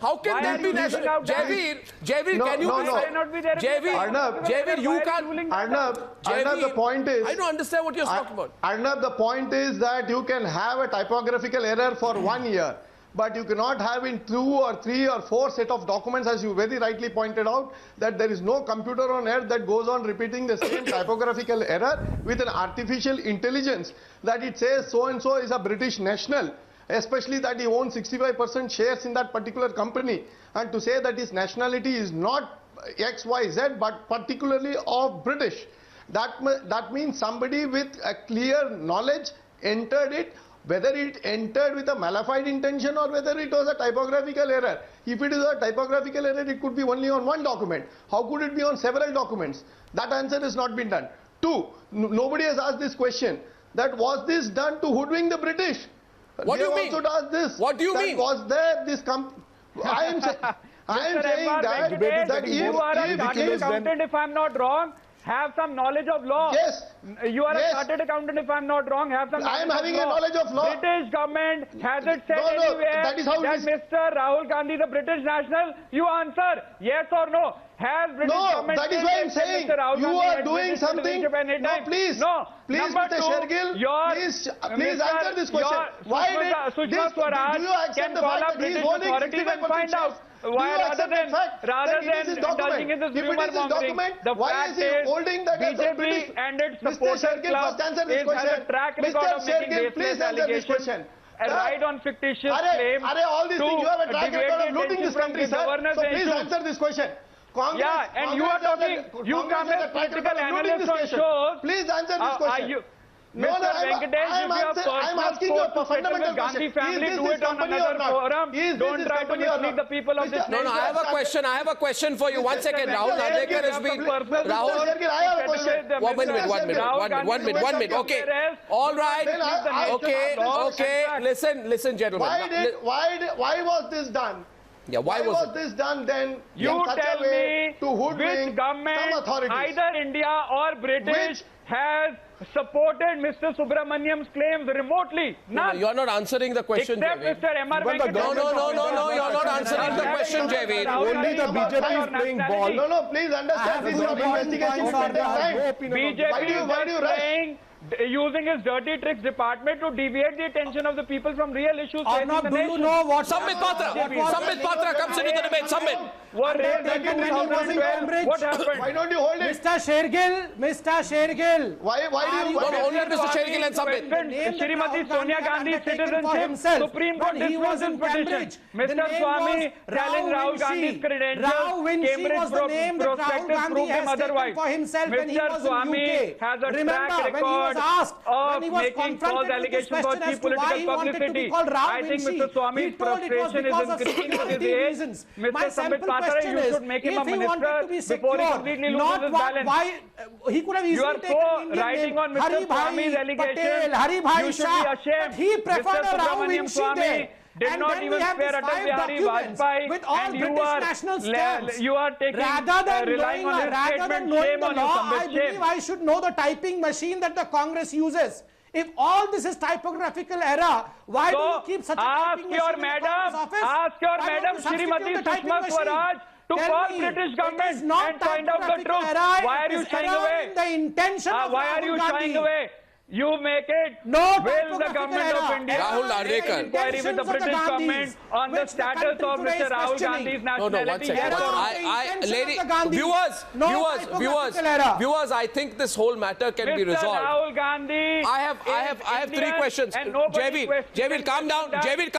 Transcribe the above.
how can there be national? Javier, No, can you no, please? no. Javier, you can't. Arnab, the point is, I don't understand what you're talking about. Arnab, the point is that you can have a typographical error for 1 year, but you cannot have in 2 or 3 or 4 set of documents, as you very rightly pointed out, that there is no computer on earth that goes on repeating the same typographical error with an artificial intelligence, that it says so and so is a British national, especially that he owns 65% shares in that particular company, and to say that his nationality is not XYZ but particularly of British. That means somebody with a clear knowledge entered it, whether it entered with a malified intention or whether it was a typographical error. If it is a typographical error, it could be only on one document. How could it be on several documents? That answer has not been done. 2, nobody has asked this question, that was this done to hoodwink the British? What do you mean? Also asked this. What do you mean? Was there this I am saying that you are a chartered accountant, if I'm not wrong, have some knowledge of law. Yes. You are a chartered accountant, if I'm not wrong, have some knowledge I am having of a law. knowledge of law. British government, has it said No, anywhere that is how it is. Mr. Rahul Gandhi is a British national? You answer, yes or no. Has British No, government that is said why I'm that saying Mr. Rahul you Gandhi are has doing visited something. Egypt any No, time? please. No. Please, Number Mr. 2, Shergill, please answer this question. Why did Sushma Swaraj do you accept can the call fact up that he is British owning authorities and 65% find out? Why rather than indulging in this rumor mongering, the fact is BJP and its supporter club has a track record of making baseless allegations, a right on fictitious claims all these things, you have a track record of looting this country, sir. governance So please issues. answer this question. Yeah, and you are talking, you come as political analysts on shows. Please answer this question. Mr. Venkatesh, if you have personal support to settle with Gandhi family, do it on another forum. Don't try to mislead the people of this nation. No, I have a question for you. 1 second, Rahul Narvekar has been... Rahul, I have a question. 1 minute. Okay. All right. Okay. Listen, gentlemen. Why was this done? Yeah, why was this done then? You tell me which government, either India or British, has supported Mr. Subramaniam's claims remotely? None. You are not answering the question, Except Javier. Mr. M.R. No, you are not answering the question, Javier. Only the BJP is playing ball. No, please understand. This is an investigation. BJP is playing, using his dirty tricks department to deviate the attention of the people from real issues facing the Do you nation. know what? Sambit Patra, come sit in the debate. Sambit. What happened? Why don't you hold it? Mr. Shergill. Why do you... Only Mr. Shergill and Sambit. Shrimati Sonia Gandhi citizenship, Supreme Court dismissed his petition. Mr. Swami telling Rahul Gandhi's credentials, Cambridge prospectus proved him otherwise. Mr. Swami has a track record of making false allegations for cheap political publicity. I think Mr. Swami's frustration is increasing with his age. Mr. Sambit Patra, you should make him a minister before he completely loses his balance. You are so writing on Mr. Swami's allegations. You should be ashamed. Mr. Subramaniam Swami did not even spare Atal Bihari Vajpayee, and you are taking relying on his statement. Shame on you, I Sambit. believe I should know the typing machine that the Congress uses. If all this is typographical error, why do you keep such a typing machine in the Congress office? Ask your Why don't madam, you substitute Shrimati the typing Sushma machine? Swaraj, to Tell call me, British it government is not and find out the typographical truth. error, Why are it you is shying error away? in the intention of Why are Rahul you Gandhi. shying away? You make it. No Will the government of India Rahul Narvekar. inquiry with the British government on the status of Mr. Rahul Gandhi's nationality? Yes or no? Viewers, I think this whole matter can be Mr. resolved. Rahul Gandhi. I have 3 questions. And nobody Javier, calm down. Javier,